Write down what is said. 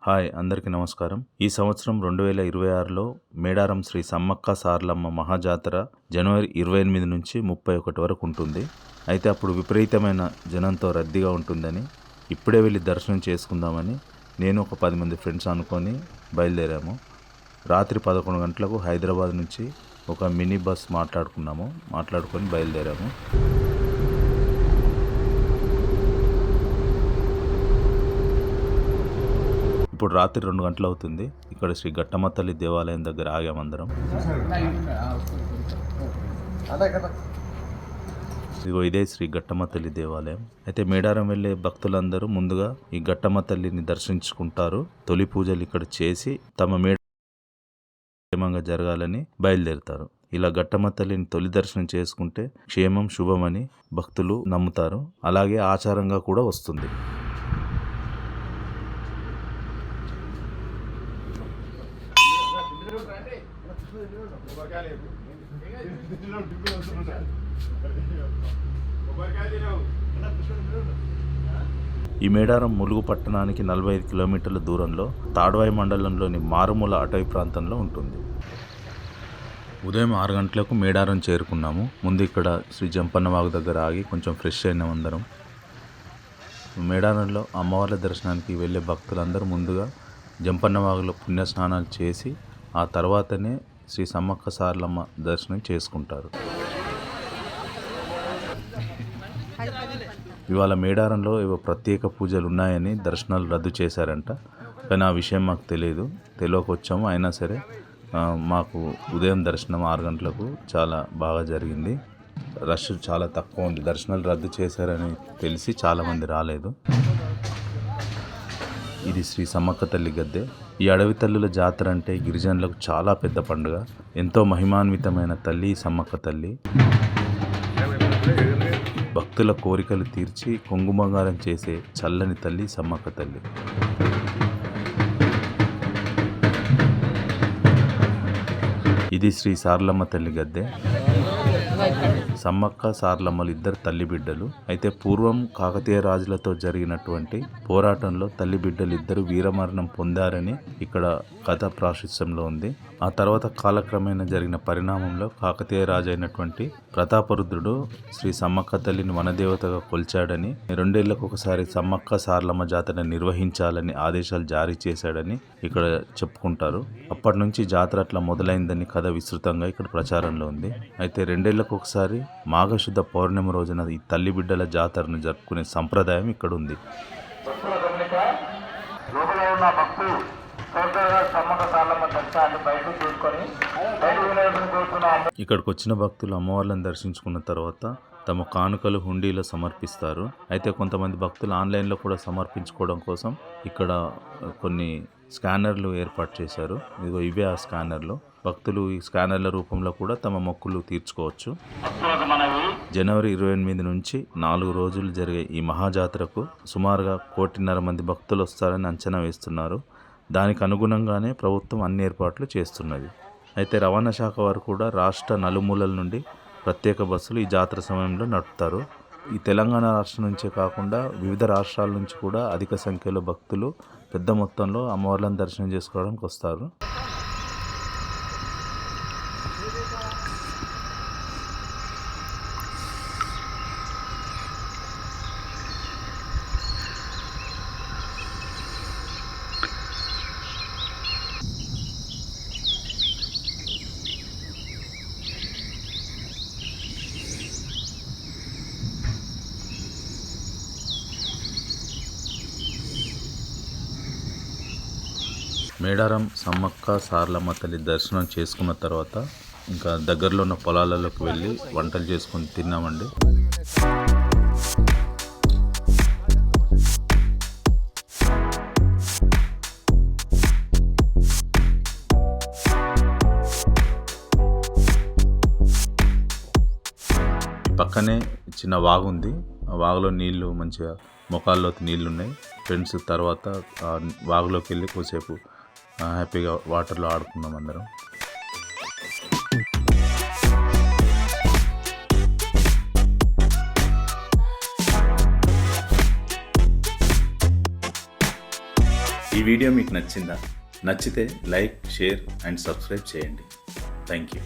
Hi అందరికీ నమస్కారం. ఈ సంవత్సరం 2026లో మేడారం శ్రీ సమ్మక్క సారలమ్మ మహాజాతర జనవరి 28 నుంచి 31 వరకు ఉంటుంది. అయితే అప్పుడు విపరీతమైన జనంతో రద్దీగా ఉంటుందని ఇప్పుడే వెళ్ళి దర్శనం చేసుకుందామని నేను ఒక 10 మంది ఫ్రెండ్స్ అనుకొని బయలుదేరాము. రాత్రి 11 గంటలకు హైదరాబాద్ నుంచి ఒక మినీ బస్ మాట్లాడుకొని బయలుదేరాము. ఇప్పుడు రాత్రి 2 గంటలు అవుతుంది. ఇక్కడ శ్రీ ఘట్టమ్మ తల్లి దేవాలయం దగ్గర ఆగామందరం. ఇదే శ్రీ ఘట్టమ్మ తల్లి దేవాలయం. అయితే మేడారం వెళ్ళే భక్తులందరూ ముందుగా ఈ ఘట్టమ్మ తల్లిని దర్శించుకుంటారు. తొలి పూజలు ఇక్కడ చేసి తమ క్షేమంగా జరగాలని బయలుదేరుతారు. ఇలా ఘట్టమ్మ తల్లిని తొలి దర్శనం చేసుకుంటే క్షేమం శుభమని భక్తులు నమ్ముతారు. అలాగే ఆచారంగా కూడా వస్తుంది. ఈ మేడారం ములుగు పట్టణానికి 45 కిలోమీటర్ల దూరంలో తాడ్వాయి మండలంలోని మారుమూల అటవీ ప్రాంతంలో ఉంటుంది. ఉదయం 6 గంటలకు మేడారం చేరుకున్నాము. ముందు ఇక్కడ శ్రీ జంపన్న వాగు దగ్గర ఆగి కొంచెం ఫ్రెష్ అయినాం అందరం. మేడారంలో అమ్మవార్ల దర్శనానికి వెళ్ళే భక్తులందరూ ముందుగా జంపన్న వాగులో పుణ్యస్నానాలు చేసి ఆ తర్వాతనే శ్రీ సమ్మక్క సారలమ్మ దర్శనం చేసుకుంటారు. ఇవాళ మేడారంలో ఏవో ప్రత్యేక పూజలు ఉన్నాయని దర్శనాలు రద్దు చేశారంట. కానీ ఆ విషయం మాకు తెలియకొచ్చాము. అయినా సరే మాకు ఉదయం దర్శనం 6 గంటలకు చాలా బాగా జరిగింది. రష్ చాలా తక్కువ ఉంది. దర్శనాలు రద్దు చేశారని తెలిసి చాలామంది రాలేదు. ఇది శ్రీ సమ్మక్క తల్లి గద్దె. ఈ అడవి తల్లుల జాతర అంటే గిరిజనులకు చాలా పెద్ద పండుగ. ఎంతో మహిమాన్వితమైన తల్లి సమ్మక్క తల్లి. భక్తుల కోరికలు తీర్చి కొంగు బంగారం చేసే చల్లని తల్లి సమ్మక్క తల్లి. ఇది శ్రీ సారలమ్మ తల్లి గద్దె. సమ్మక్క సారలమ్మలు ఇద్దరు తల్లి బిడ్డలు. అయితే పూర్వం కాకతీయ రాజులతో జరిగినటువంటి పోరాటంలో తల్లి బిడ్డలు ఇద్దరు వీరమరణం పొందారని ఇక్కడ కథ ప్రాశస్త్యంలో ఉంది. ఆ తర్వాత కాలక్రమేణా జరిగిన పరిణామంలో కాకతీయ రాజు అయినటువంటి ప్రతాపరుద్రుడు శ్రీ సమ్మక్క తల్లిని వనదేవతగా కొల్చాడని, 2 ఏళ్లకు ఒకసారి సమ్మక్క సారలమ్మ జాతర నిర్వహించాలని ఆదేశాలు జారీ చేశాడని ఇక్కడ చెప్పుకుంటారు. అప్పటి నుంచి జాతర అట్లా మొదలైందని కథ విస్తృతంగా ఇక్కడ ప్రచారంలో ఉంది. అయితే 2 ఏళ్లకు ఒకసారి మాఘశుద్ధ పౌర్ణమి రోజున ఈ తల్లి బిడ్డల జాతరను జరుపుకునే సంప్రదాయం ఇక్కడ ఉంది. ఇక్కడికి వచ్చిన భక్తులు అమ్మవార్లను దర్శించుకున్న తర్వాత తమ కానుకలు హుండీలో సమర్పిస్తారు. అయితే కొంతమంది భక్తులు ఆన్లైన్లో కూడా సమర్పించుకోవడం కోసం ఇక్కడ కొన్ని స్కానర్లు ఏర్పాటు చేశారు. ఇవే ఆ స్కానర్లు. భక్తులు ఈ స్కానర్ల రూపంలో కూడా తమ మొక్కులు తీర్చుకోవచ్చు. జనవరి 28 నుంచి 4 రోజులు జరిగే ఈ మహాజాతరకు సుమారుగా 1.5 కోటి మంది భక్తులు వస్తారని అంచనా వేస్తున్నారు. దానికి అనుగుణంగానే ప్రభుత్వం అన్ని ఏర్పాట్లు చేస్తున్నది. అయితే రవాణా శాఖ వారు కూడా రాష్ట్ర నలుమూలల నుండి ప్రత్యేక బస్సులు ఈ జాతర సమయంలో నడుపుతారు. ఈ తెలంగాణ రాష్ట్రం నుంచే కాకుండా వివిధ రాష్ట్రాల నుంచి కూడా అధిక సంఖ్యలో భక్తులు పెద్ద మొత్తంలో అమ్మవార్లను దర్శనం చేసుకోవడానికి వస్తారు. మేడారం సమ్మక్క సారలమ్మ తల్లి దర్శనం చేసుకున్న తర్వాత ఇంకా దగ్గరలో ఉన్న పొలాలలోకి వెళ్ళి వంటలు చేసుకొని తిన్నామండి. పక్కనే చిన్న వాగు ఉంది. ఆ వాగులో నీళ్లు మంచిగా మొకాల్లోకి నీళ్ళు ఉన్నాయి. ఫ్రెండ్స్ తర్వాత ఆ వాగులోకి వెళ్ళి కొద్దిసేపు హ్యాపీగా వాటర్లో ఆడుకున్నాం అందరం. ఈ ఈ వీడియో మీకు నచ్చిందా? నచ్చితే లైక్, షేర్ అండ్ సబ్స్క్రైబ్ చేయండి. Thank you.